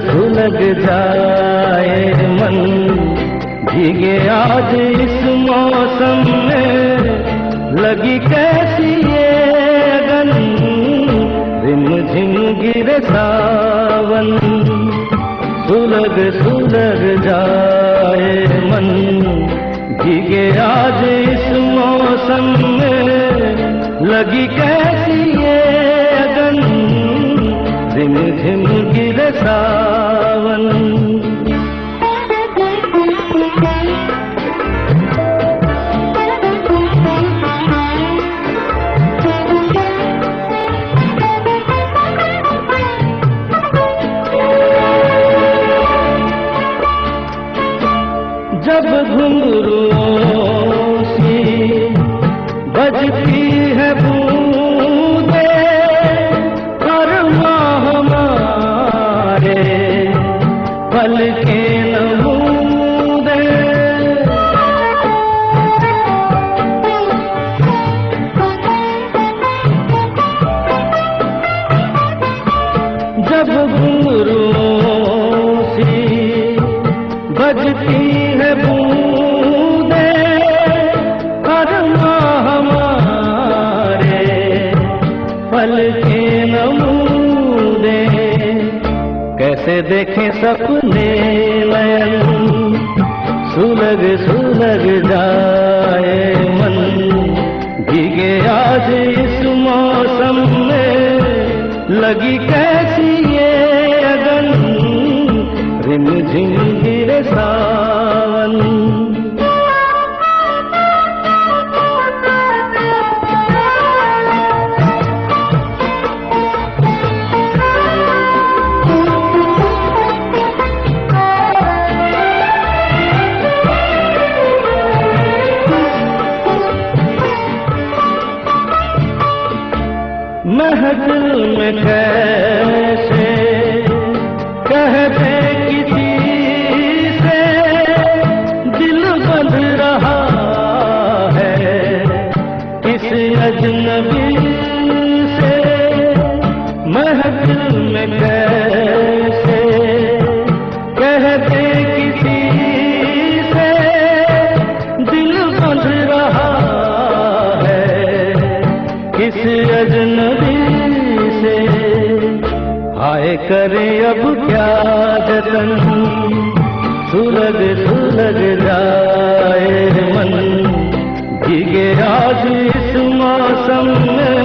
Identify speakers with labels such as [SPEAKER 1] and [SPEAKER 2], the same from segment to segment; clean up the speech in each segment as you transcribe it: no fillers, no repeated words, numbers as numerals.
[SPEAKER 1] सुलग जाए मन, भीगे आज इस मौसम में, लगी कैसी ये अगन, रिमझिम गिरे सावन। सुलग सुलग जाए मन, भीगे आज इस मौसम में, लगी कैसी ये अगन, रिमझिम गिरे सावन। जब घुंघरुओं सी बजती है बूंदे, हर माह हमारे पल के नमूदे। जब घुंघरुओं सी बजती है बूंदे, हर माह हमारे पल के नमूदे। कैसे देखें सपने नयन, सुलग सुलग जाए मन, भीगे आज इस मौसम में, लगी कैसी ये अगन, रिमझिम गिरे सावन। महफिल में कैसे कह दे किसी से, दिल बंध रहा है किस अजनबी से। महफिल में कैसे कह दे किसी से, दिल बंध रहा है किस अजनबी से। हाय करे अब क्या जतन, सुलग सुलग जाए मन, भीगे आज इस मौसम में,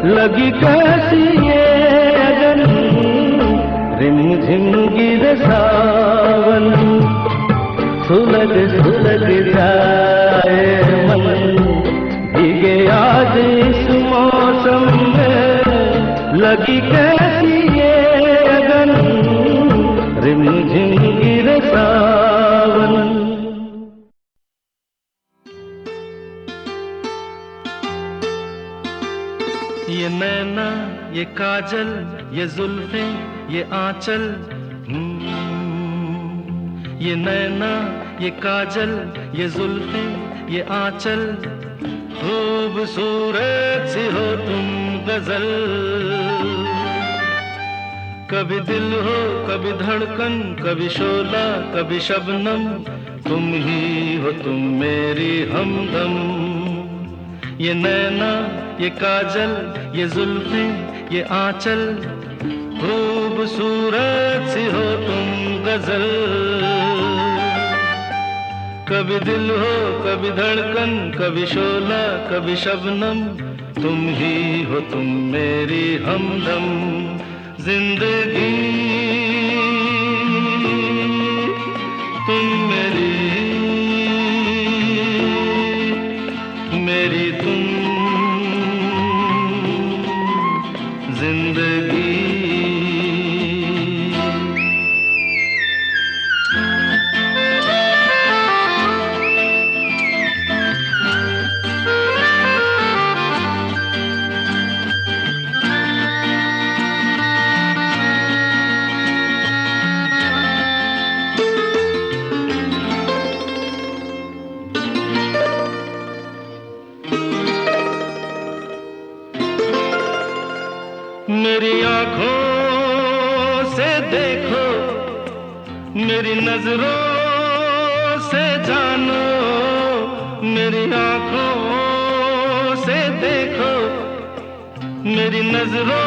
[SPEAKER 1] लगी कैसी ये अगन, रिमझिम गिरे सावन। सुलग सुलग जाए मन, भीगे आज इस मौसम में, लगी कैसी ये अगन, रिमझिम गिरे सावन।
[SPEAKER 2] ये नैना ये काजल ये जुल्फें ये आंचल, ये नैना ये काजल ये जुल्फें ये आंचल, खूबसूरत सी हो तुम गजल। कभी दिल हो कभी धड़कन, कभी शोला कभी शबनम, तुम ही हो तुम मेरी हमदम। ये नैना ये काजल ये जुल्फें ये आंचल, खूबसूरत सी हो तुम गजल। कभी दिल हो कभी धड़कन, कभी शोला कभी शबनम, तुम ही हो तुम मेरी हमदम। जिंदगी तुम मेरी, मेरी तुम जिंदगी। मेरी नजरों से जानो, मेरी आंखों से देखो, मेरी नजरों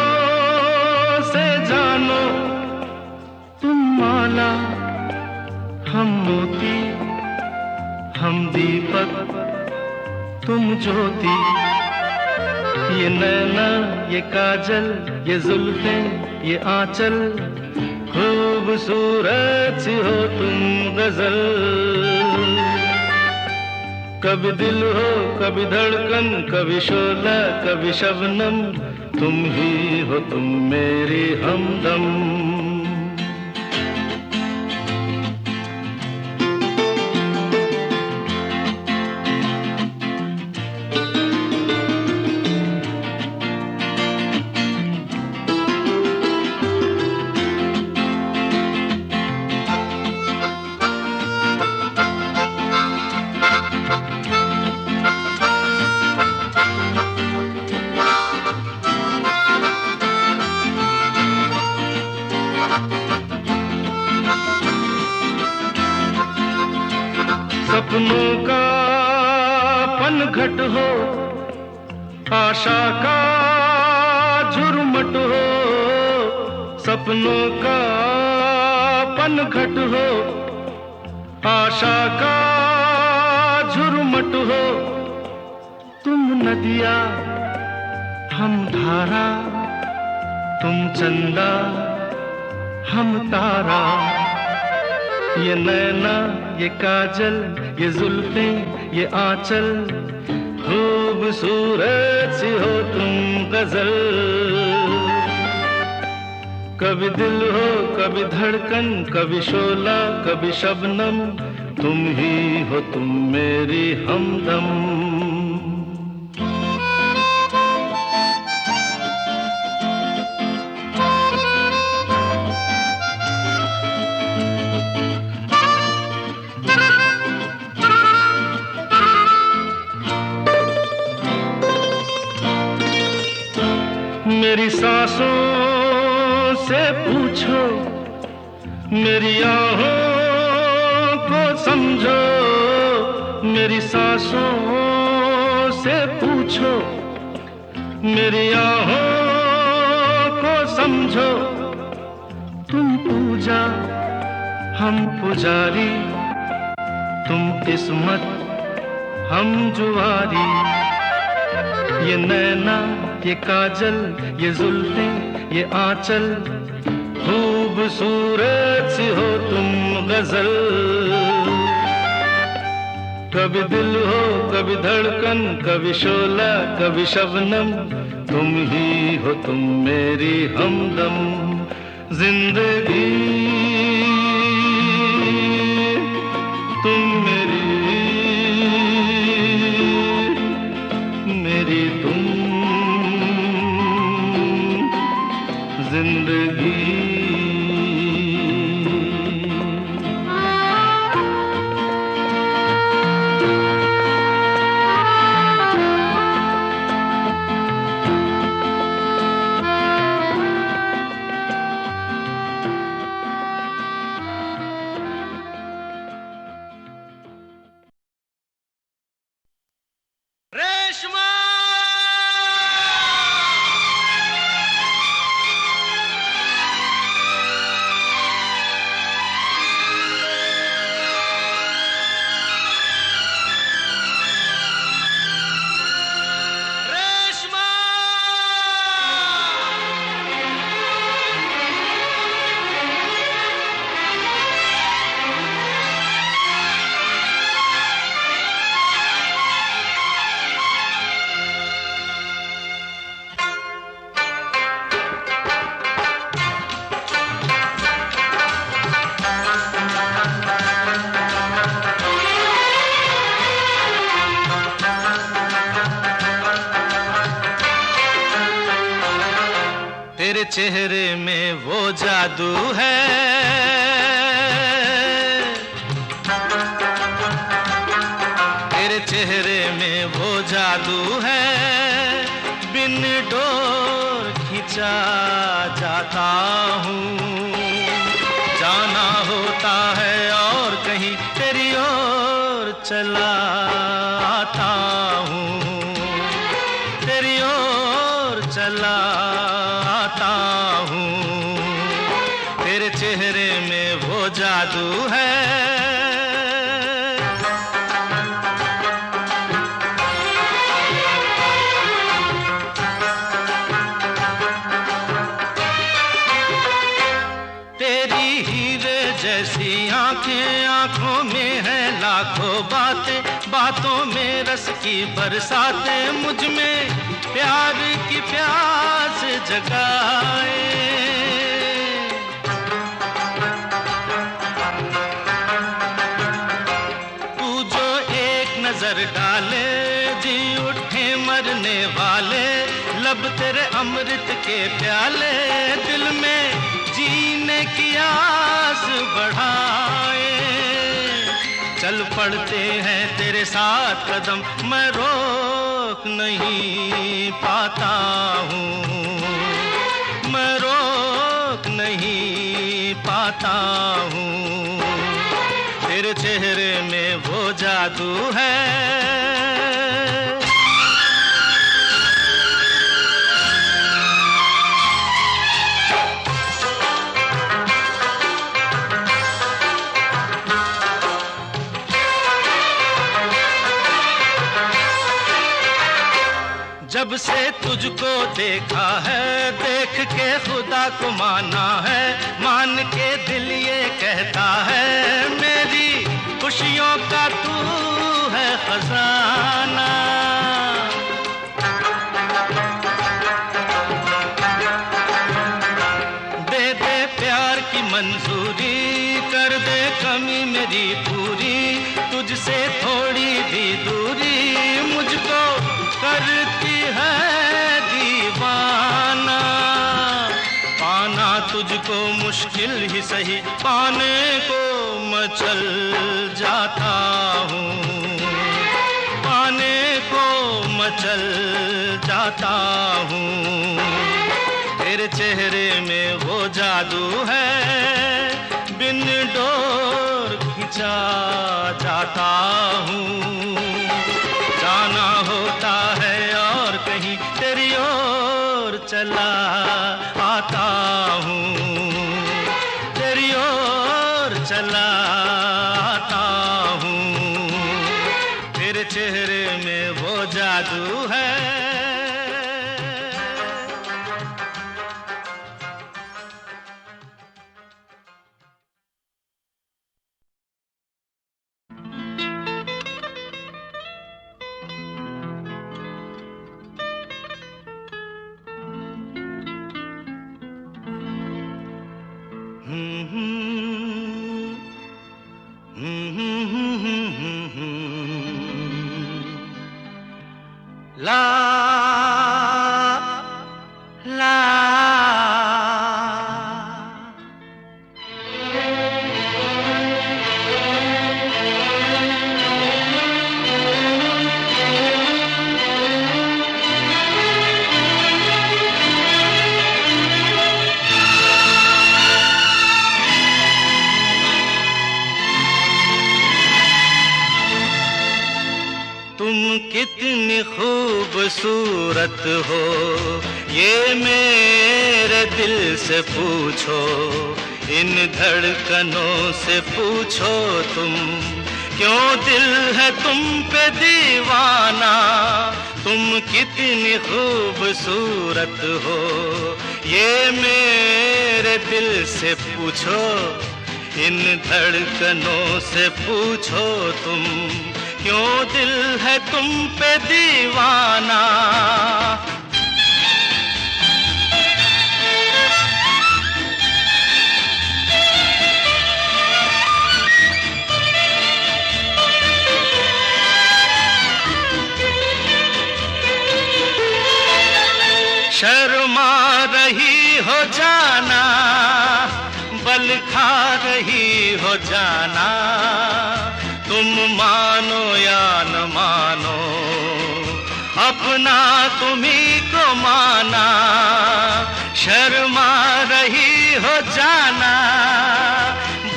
[SPEAKER 2] से जानो। तुम माला, हम मोती, हम दीपक, तुम ज्योति। ये नैना, ये काजल, ये जुल्फें, ये आंचल, खूबसूरत सी हो तुम गजल। कभी दिल हो, कभी धड़कन, कभी शोला, कभी शबनम, तुम ही हो तुम मेरी हमदम। सपनों का पनघट हो, आशा का झुरमुट हो। सपनों का पनघट हो, आशा का झुरमुट हो। तुम नदिया, हम धारा, तुम चंदा, हम तारा। ये नैना, ये काजल, ये जुल्फें, ये आंचल, खूबसूरत सी हो तुम गजल। कभी दिल हो, कभी धड़कन, कभी शोला, कभी शबनम, तुम ही हो तुम मेरी हमदम। मेरी सांसों से पूछो, मेरी आहों को समझो। मेरी सांसों से पूछो, मेरी आहों को समझो। तुम पूजा, हम पुजारी, तुम किस्मत, हम जुआरी। ये नैना, ये काजल, ये जुल्फें, ये आंचल, खूबसूरत सी हो तुम गजल। कभी दिल हो, कभी धड़कन, कभी शोला, कभी शबनम, तुम ही हो तुम मेरी हमदम। जिंदगी तुम मेरी, मेरी तुम जिंदगी। रेशमा रेशमा तेरे चेहरे में वो जादू है, तेरे चेहरे में वो जादू है। बिन डोर खिंचा जाता हूँ, जाना होता है चला आता हूँ, तेरी ओर चला आता हूँ। तेरे चेहरे में वो जादू है, जैसी आंखें, आंखों में है लाखों बातें, बातों में रस की बरसातें, मुझ में प्यार की प्यास जगाए। तू जो एक नजर डाले, जी उठे मरने वाले, लब तेरे अमृत के प्याले, दिल में जीने की आस बढ़ाए। चल पड़ते हैं तेरे साथ कदम, मैं रोक नहीं पाता हूँ, मैं रोक नहीं पाता हूँ। तेरे चेहरे में वो जादू है। जब से तुझको देखा है, देख के खुदा को माना है, मान के दिल ये कहता है, मेरी खुशियों का तू है खजाना। दे दे प्यार की मंजूरी, कर दे कमी मेरी पूरी, तुझसे थोड़ी भी दूरी मुझको करती है दीवाना। पाना तुझको मुश्किल ही सही, पाने को मैं चल जाता हूँ, पाने को मैं चल जाता हूँ। तेरे चेहरे में वो जादू है, बिन डोर खिंचा जाता हूँ। जाना होता है और कहीं, तेरी ओर चला आता हूँ, तेरी ओर चला आता हूँ। तेरे चेहरे में वो जादू है। ला ला तुम कितनी खूबसूरत हो, ये मेरे दिल से पूछो, इन धड़कनों से पूछो तुम, क्यों दिल है तुम पे दीवाना। तुम कितनी खूबसूरत हो, ये मेरे दिल से पूछो, इन धड़कनों से पूछो तुम, क्यों दिल है तुम पे दीवाना। शर्मा रही हो जाना, बल खा रही हो जाना, तुम मानो या न मानो, अपना तुम्ही को माना। शर्मा रही हो जाना,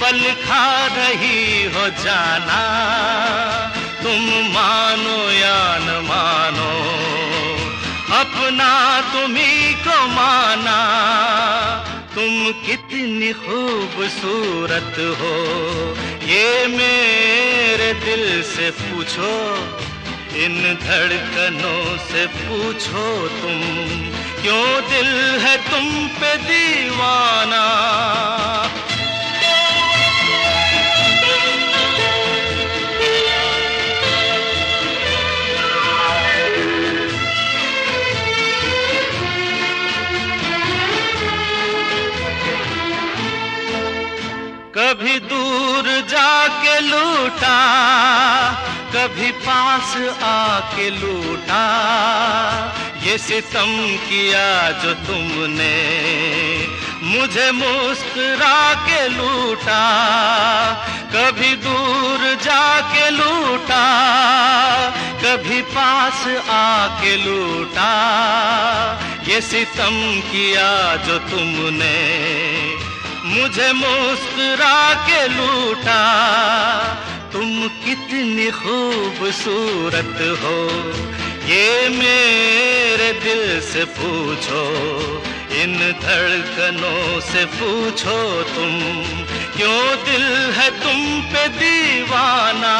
[SPEAKER 2] बल खा रही हो जाना, तुम मानो या न मानो, अपना तुम्ही को माना। तुम कितनी खूबसूरत हो, ये मेरे दिल से पूछो, इन धड़कनों से पूछो तुम, क्यों दिल है तुम पे दीवाना। कभी दूर जाके लूटा, कभी पास आके लूटा, ये सितम किया जो तुमने, मुझे मुस्कुरा के लूटा। कभी दूर जाके लूटा, कभी पास आके लूटा, ये सितम किया जो तुमने, मुझे मुस्कुरा के लूटा। तुम कितनी खूबसूरत हो, ये मेरे दिल से पूछो, इन धड़कनों से पूछो तुम, क्यों दिल है तुम पे दीवाना।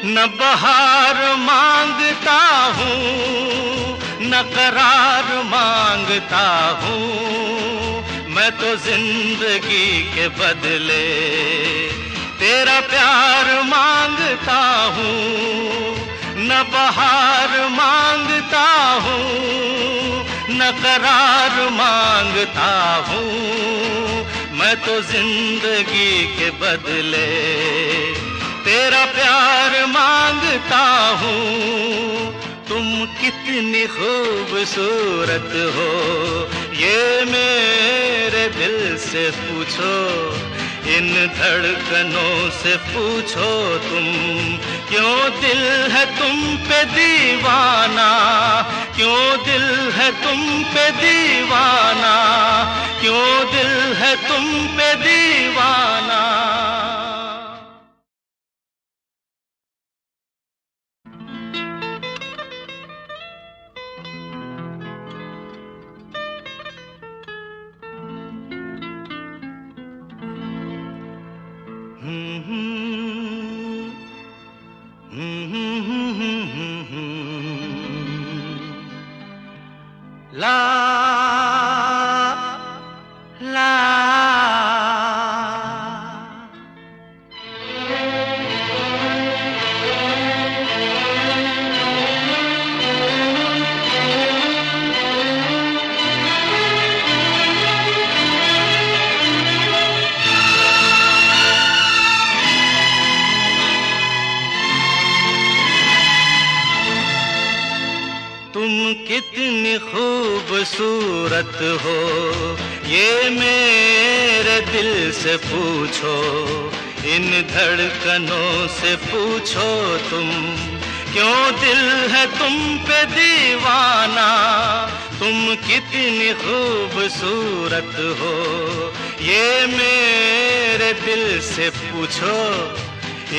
[SPEAKER 2] न बहार मांगता हूँ, न करार मांगता हूँ, मैं तो जिंदगी के बदले तेरा प्यार मांगता हूँ। न बहार मांगता हूँ, न करार मांगता हूँ, मैं तो जिंदगी के बदले तेरा प्यार मांगता हूँ। तुम कितनी खूबसूरत हो, ये मेरे दिल से पूछो, इन धड़कनों से पूछो तुम, क्यों दिल है तुम पे दीवाना, क्यों दिल है तुम पे दीवाना, क्यों दिल है तुम पे दीवाना। ला ला तुम कितनी खूबसूरत हो, ये मेरे दिल से पूछो, इन धड़कनों से पूछो तुम, क्यों दिल है तुम पे दीवाना। तुम कितनी खूबसूरत हो, ये मेरे दिल से पूछो,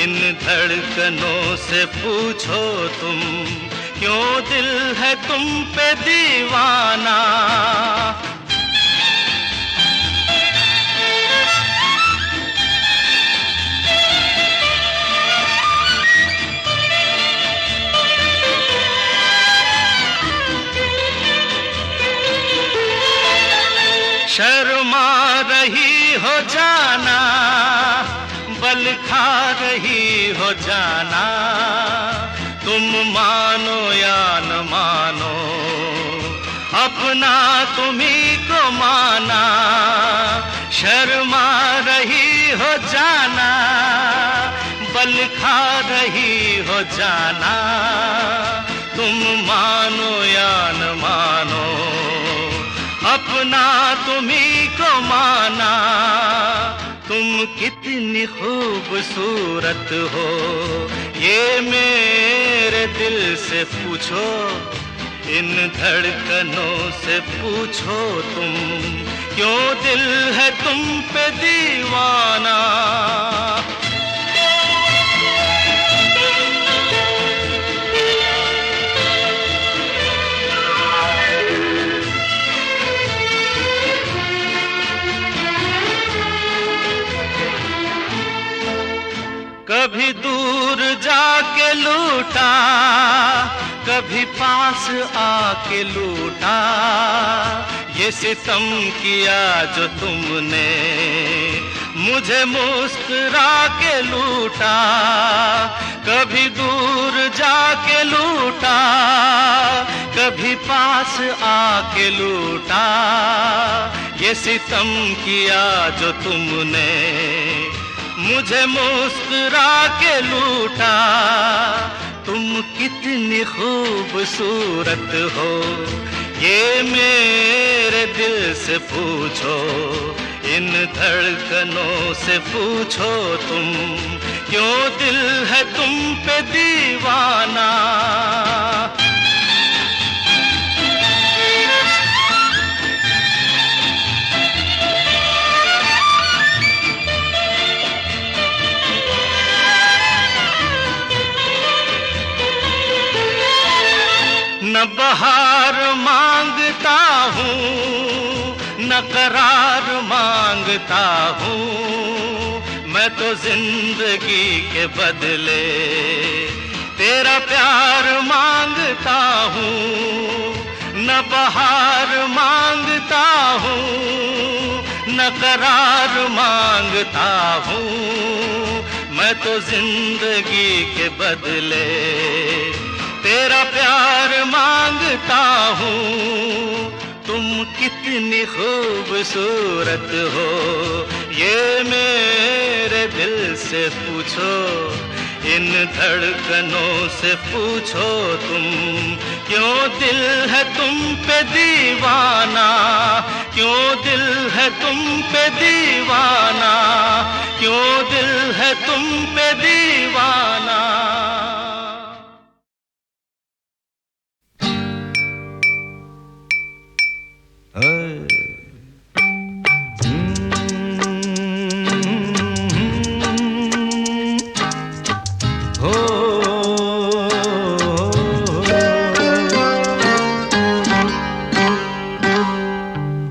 [SPEAKER 2] इन धड़कनों से पूछो तुम, क्यों दिल है तुम पे दीवाना। शर्मा रही हो जाना, बल खा रही हो जाना, तुम मानो या न मानो, अपना तुम्ही को माना। शर्मा रही हो जाना, बल खा रही हो जाना, तुम मानो या न मानो, अपना तुम्ही को माना। तुम कितनी खूबसूरत हो, ये मेरे दिल से पूछो, इन धड़कनों से पूछो तुम, क्यों दिल है तुम पे दीवाना। कभी दूर जाके लूटा, कभी पास आके लूटा, ये सितम किया जो तुमने, मुझे मुस्कुरा के लूटा। कभी दूर जाके लूटा, कभी पास आके लूटा, ये सितम किया जो तुमने, मुझे मुस्कुरा के लूटा। तुम कितनी खूबसूरत हो, ये मेरे दिल से पूछो, इन धड़कनों से पूछो तुम, क्यों दिल है तुम पे दीवाना। न बहार मांगता हूँ, न करार मांगता हूँ, मैं तो जिंदगी के बदले तेरा प्यार मांगता हूँ। न बहार मांगता हूँ, न करार मांगता हूँ, मैं तो जिंदगी के बदले तेरा प्यार मांगता हूँ। तुम कितनी खूबसूरत हो, ये मेरे दिल से पूछो, इन धड़कनों से पूछो तुम, क्यों दिल है तुम पे दीवाना, क्यों दिल है तुम पे दीवाना, क्यों दिल है तुम पे दीवाना।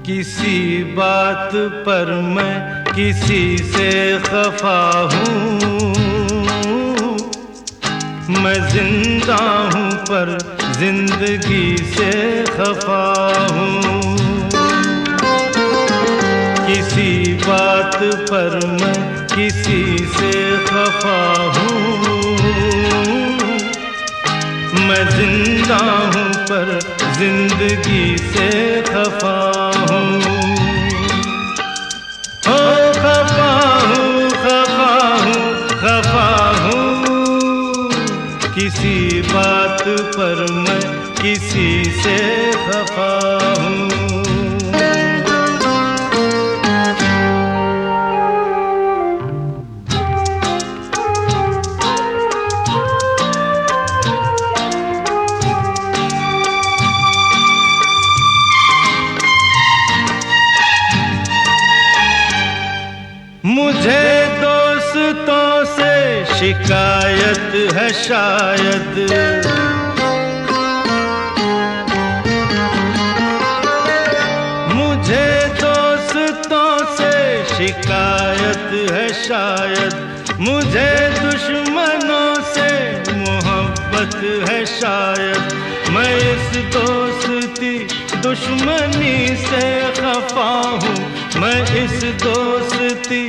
[SPEAKER 3] किसी बात पर मैं किसी से खफा हूँ, मैं जिंदा हूँ पर जिंदगी से खफा हूँ। किसी बात पर मैं किसी से खफा हूँ, मैं जिंदा हूँ पर जिंदगी से खफा हूँ। ओ खफा हूँ, खफा हूँ, खफा हूँ, किसी बात पर मैं किसी से खफा हूँ। मुझे दोस्तों से शिकायत है शायद, मुझे दोस्तों से शिकायत है शायद, मुझे दुश्मनों से मोहब्बत है शायद। मैं इस दोस्ती दुश्मनी से खफा हूँ, मैं इस दोस्ती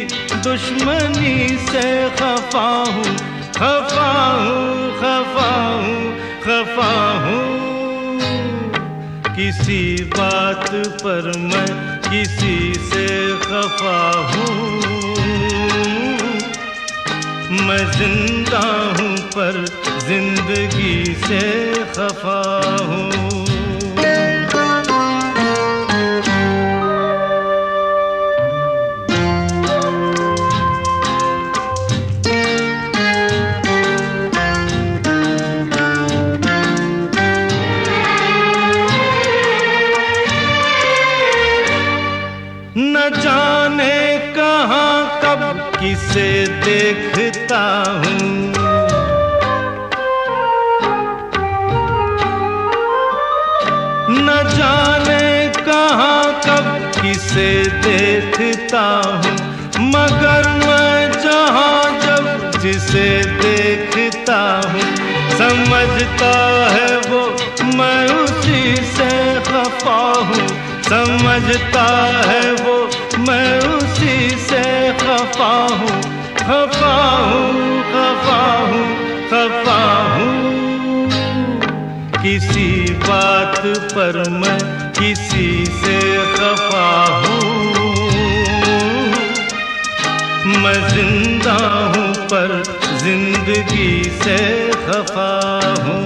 [SPEAKER 3] दुश्मनी से खफा हूँ, खफा हूँ, खफा हूँ, खफा हूँ। किसी बात पर मैं किसी से खफा हूँ, मैं जिंदा हूँ पर जिंदगी से खफा हूँ। जिसे देखता हूँ, मगर मैं जहाँ जब जिसे देखता हूँ, समझता है वो मैं उसी से खफा हूँ, समझता है वो मैं उसी से खफा हूँ, खफा हूँ, खफा हूँ, खफा हूँ। किसी बात पर मैं किसी से खफा हूँ, मैं जिंदा हूँ पर जिंदगी से खफा हूँ।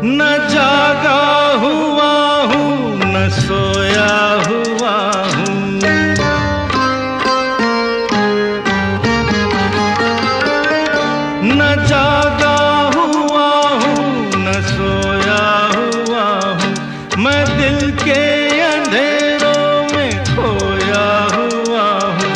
[SPEAKER 3] न जागा हुआ हूँ, न सोया हुआ हूँ, न जागा हुआ हूँ, न सोया हुआ हूँ, मैं दिल के अंधेरों में खोया हुआ हूँ,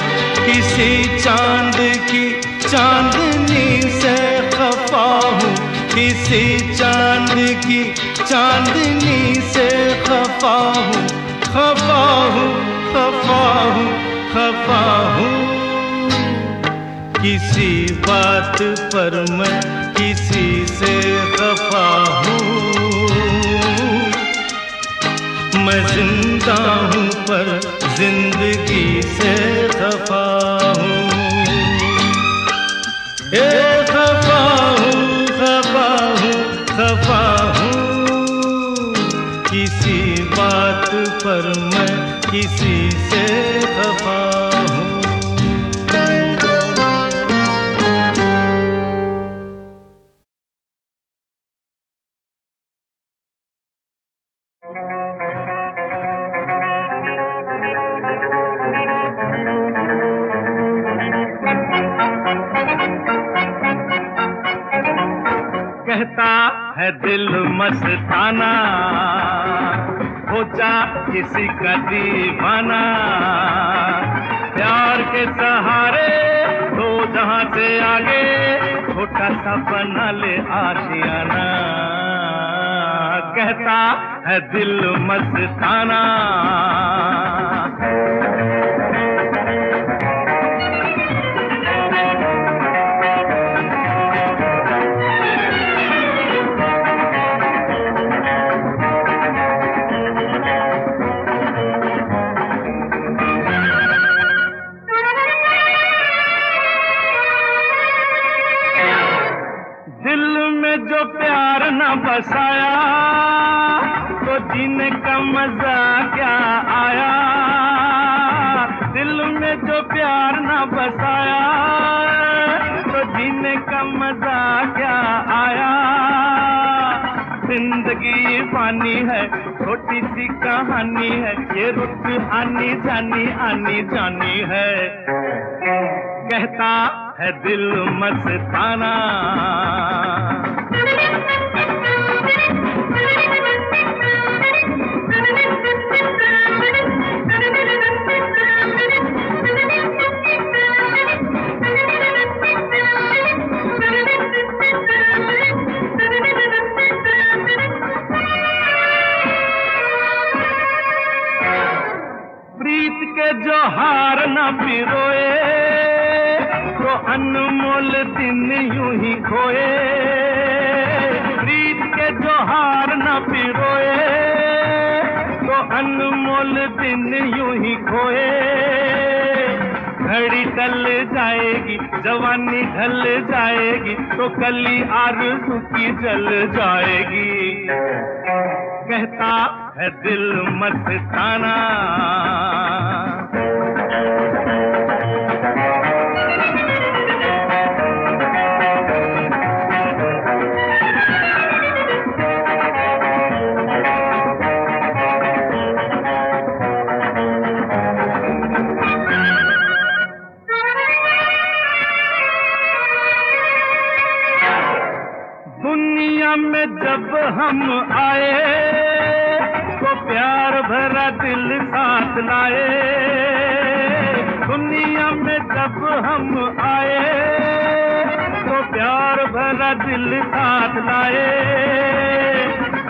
[SPEAKER 3] किसी चांद की चांदनी से खफा हूँ, किसी चांद की चांदनी से खफा हूँ, खफा हूँ, खफा हूँ, खफा हूँ। किसी बात पर मैं किसी से खफा हूँ, मैं जिंदा हूँ पर जिंदगी से खफा हूँ। खफा हूँ, खफा हूँ, खफा हूँ। किसी बात पर मैं किसी से खफा हूँ। कहता है दिल मस्ताना, हो जा किसी का दीवाना, प्यार के सहारे तो जहां से आगे छोटा सा बना ले आशियाना। कहता है दिल मस्ताना। जो प्यार न बसाया तो जीने का मजा क्या आया। दिल में जो प्यार न बसाया तो जीने का मजा क्या आया। जिंदगी पानी है, छोटी सी कहानी है, ये रुत आनी जानी आनी जानी है। कहता है दिल मस्ताना। प्रीत के जो हार न पिरोए तो अनमोल दिन यूं ही खोए। प्रीत के जो हार न पिरोए तो अनमोल दिन यूं ही खोए। घड़ी टल जाएगी, जवानी ढल जाएगी, तो कली आरज़ू की जल जाएगी। कहता है दिल मस्ताना। दुनिया में जब हम आए भरा दिल साथ लाए, दुनिया में जब हम आए तो प्यार भरा दिल साथ लाए।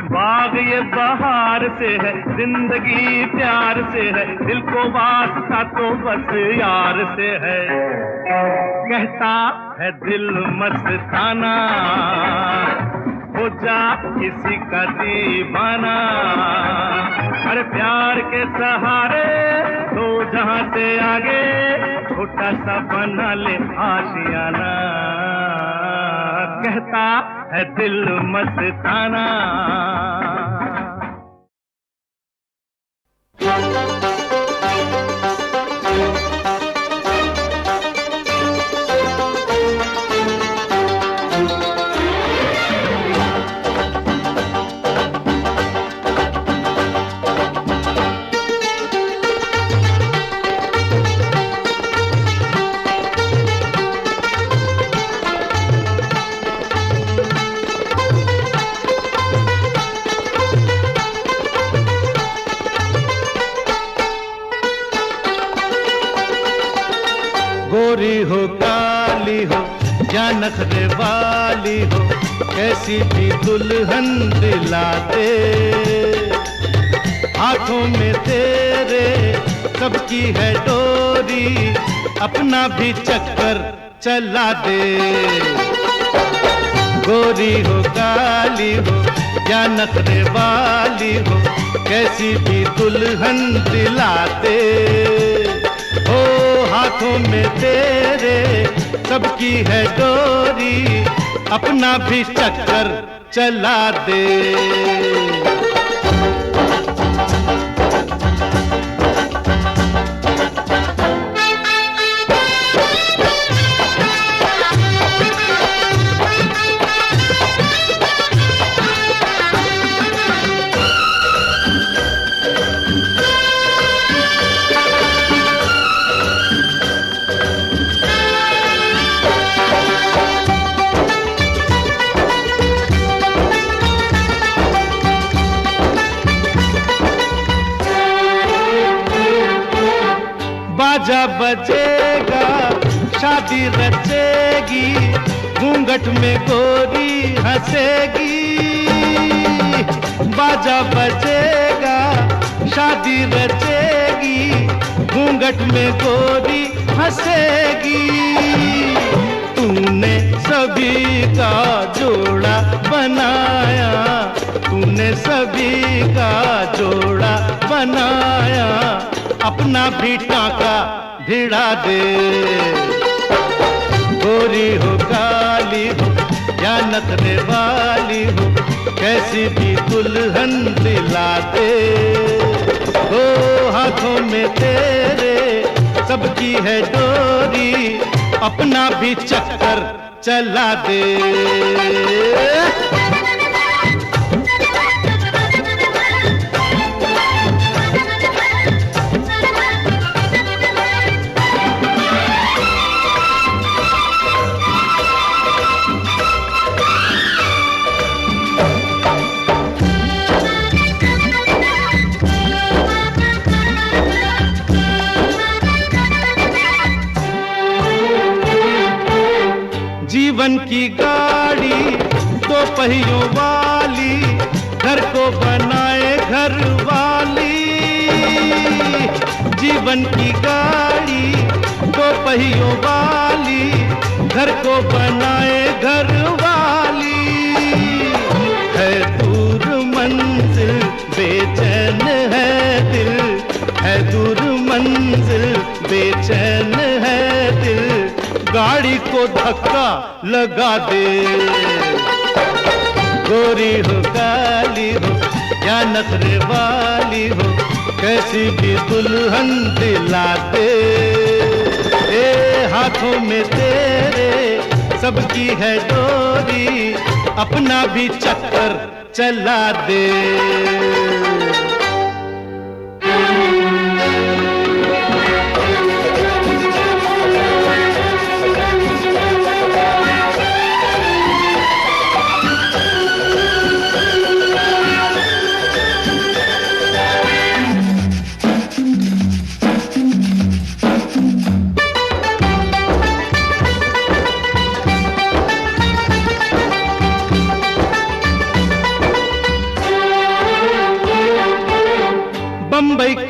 [SPEAKER 3] बाग ये बहार से है, जिंदगी प्यार से है, दिल को वास्ता तो बस यार से है। कहता है दिल मस्ताना, हो जा किसी का दीवाना, अरे प्यार के सहारे तो जहां से आगे छोटा सा बना ले आशियाना। कहता है दिल मस्ताना। गोरी हो काली हो या नखरे वाली हो, कैसी भी दुल्हन दिलाते, हाथों में तेरे सबकी है डोरी, अपना भी चक्कर चला दे। गोरी हो काली हो या नखरे वाली हो, कैसी भी दुल्हन दिलाते, ओ हाथों में तेरे सबकी है डोरी, अपना भी चक्कर चला दे। बाजा बजेगा शादी रचेगी, घूंघट में गोरी हंसेगी। बाजा बजेगा शादी रचेगी, घूंघट में गोरी हंसेगी। तूने सभी का जोड़ा बनाया, तूने सभी का जोड़ा बनाया, अपना भी टाका भिड़ा दे। गोरी हो काली हो या नखरे वाली हो, कैसी भी दुल्हन दिला दे। ओ हाथों में तेरे सबकी है डोरी, अपना भी चक्कर चला दे। जीवन की गाड़ी दो पहियों वाली, घर को बनाए घर वाली। जीवन की गाड़ी दो पहियों वाली, घर को बनाए घर वाली। है दूर मंजिल बेचैन है दिल, है दूर मंजिल बेचैन है दिल, गाड़ी को धक्का लगा दे। गोरी हो काली हो या नखरे वाली हो, कैसी भी दुल्हन दिला दे। ए हाथों में तेरे सबकी है डोरी, अपना भी चक्कर चला दे।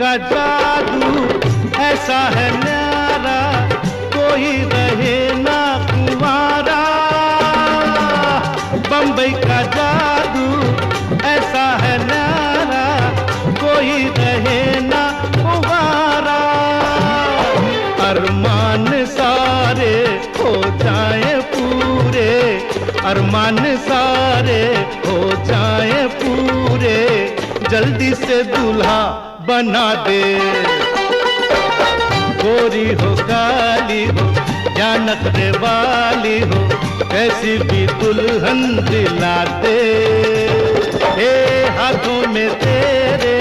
[SPEAKER 2] का जादू ऐसा है न्यारा, कोई रहे ना कुंवारा। बम्बई का जादू ऐसा है न्यारा, कोई रहे ना कुंवारा। अरमान सारे हो जाए पूरे, अरमान सारे हो जाए पूरे, जल्दी से दूल्हा बना दे। गोरी हो काली हो या नखरे वाली हो, कैसी भी दुल्हन दिला दे। ए हाथों में तेरे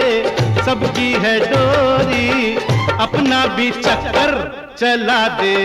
[SPEAKER 2] सबकी है डोरी, अपना भी चक्कर चला दे।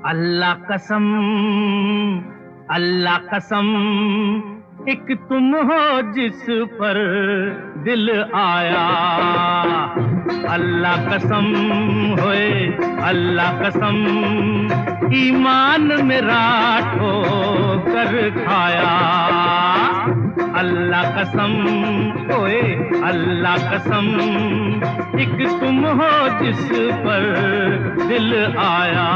[SPEAKER 3] अल्लाह कसम, अल्लाह कसम, एक तुम हो जिस पर दिल आया। अल्लाह कसम होए, अल्लाह कसम, ईमान मेरा ठोकर खाया। अल्लाह कसम होए, अल्लाह कसम, एक तुम हो जिस पर दिल आया।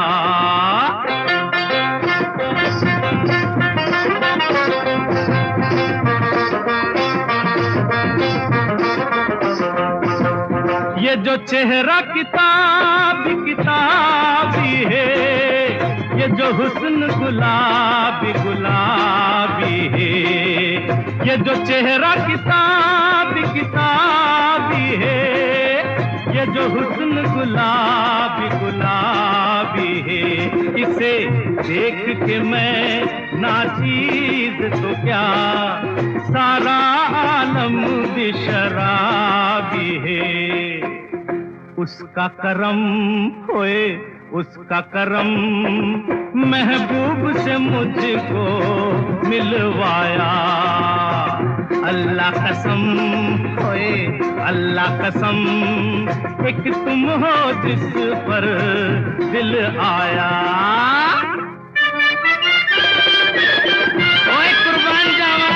[SPEAKER 3] ये जो चेहरा किताबी किताबी है, ये जो हुस्न गुलाबी गुलाबी है, ये जो चेहरा किताबी किताबी है, ये जो हुस्न गुलाबी गुलाबी है, इसे देख के मैं नाचीज तो क्या, सारा आलम भी शराबी है। उसका करम होए, उसका करम, महबूब से मुझको मिलवाया। अल्लाह कसम होए, अल्लाह कसम, एक तुम हो जिस पर दिल आया। ओए कुर्बान जावा।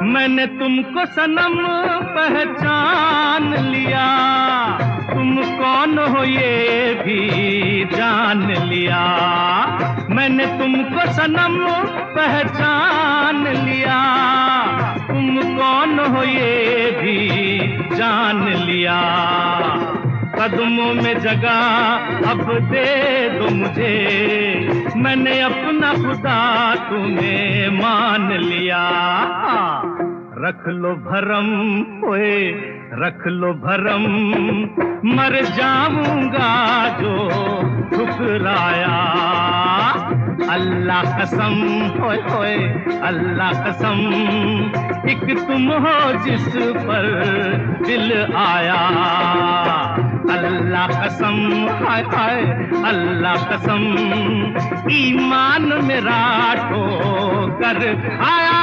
[SPEAKER 3] मैंने तुमको सनम पहचान लिया, तुम कौन हो ये भी जान लिया। मैंने तुमको सनम पहचान लिया, तुम कौन हो ये भी जान लिया। कदमों में जगह अब दे दो मुझे, मैंने अपना खुदा तुम्हें मान लिया। रख लो भरम ओए, रख लो भरम, मर जाऊंगा जो ठुकराया। अल्लाह कसम ओए ओए, अल्लाह कसम, एक तुम हो जिस पर दिल आया। अल्लाह कसम हाय हाय, अल्लाह कसम, ईमान मेरा ठोकर आया।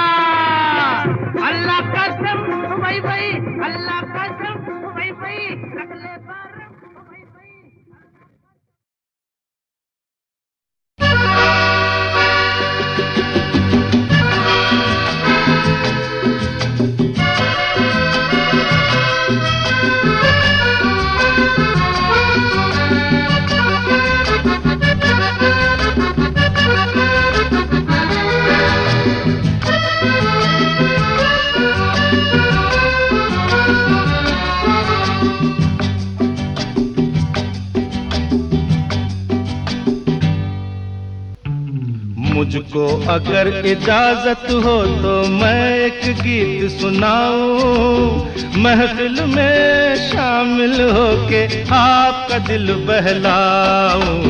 [SPEAKER 3] अल्लाह कसम भाई भाई, अल्लाह कसम भाई भाई, रख ले बारम भाई भाई।
[SPEAKER 2] मुझको अगर इजाजत हो तो मैं एक गीत सुनाऊं, महफिल में शामिल होके आपका दिल बहलाऊं।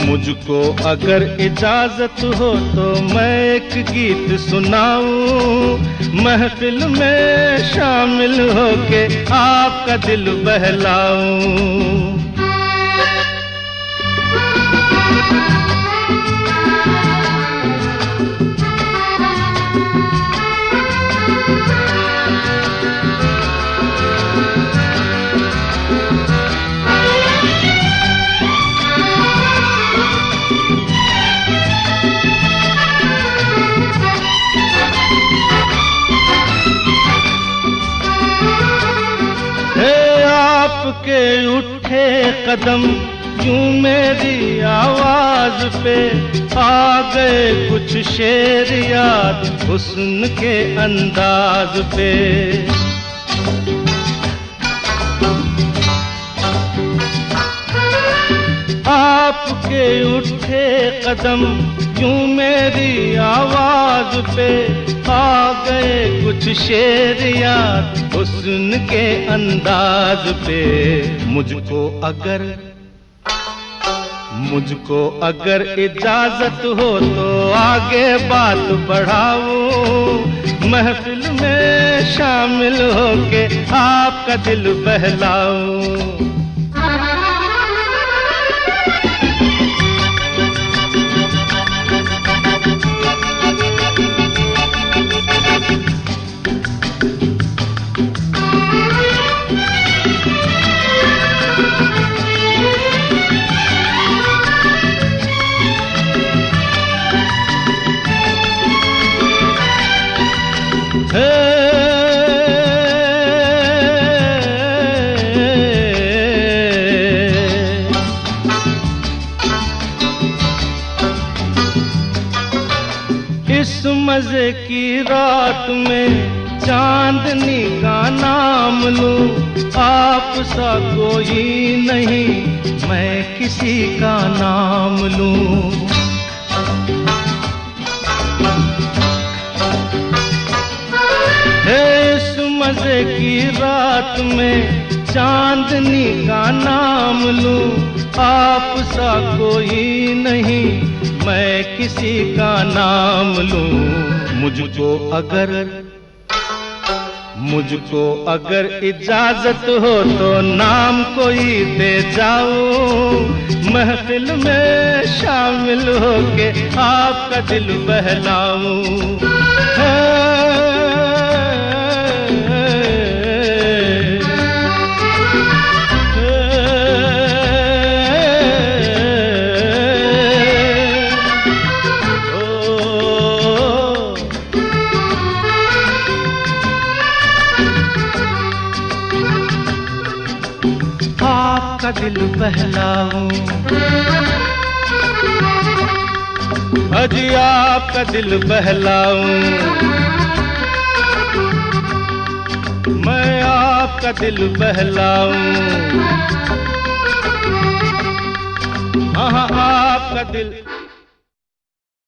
[SPEAKER 2] मुझको अगर इजाजत हो तो मैं एक गीत सुनाऊं, महफिल में शामिल होके आपका दिल बहलाऊं। आपके उठे कदम यूं मेरी आवाज पे आ गए कुछ शेर याद हुस्न के अंदाज पे। आपके उठे कदम यूं मेरी आवाज पे आ गए कुछ शेर याद हुस्न के अंदाज पे। मुझको अगर इजाजत हो तो आगे बात बढ़ाऊं, महफिल में शामिल होके आपका दिल बहलाऊं। इस मजे की रात में चांदनी का नाम लूं, आप सा कोई नहीं मैं किसी का नाम लूं। इस मजे की रात में चांदनी का नाम लूं, आप सा कोई नहीं मैं किसी का नाम लूं। मुझको अगर इजाजत हो तो नाम कोई दे जाऊं, महफिल में शामिल होके आपका दिल बहलाऊं। आपका दिल बहलाऊं, अजी आपका दिल बहलाऊं, मैं आपका दिल बहलाऊं। हाँ आपका दिल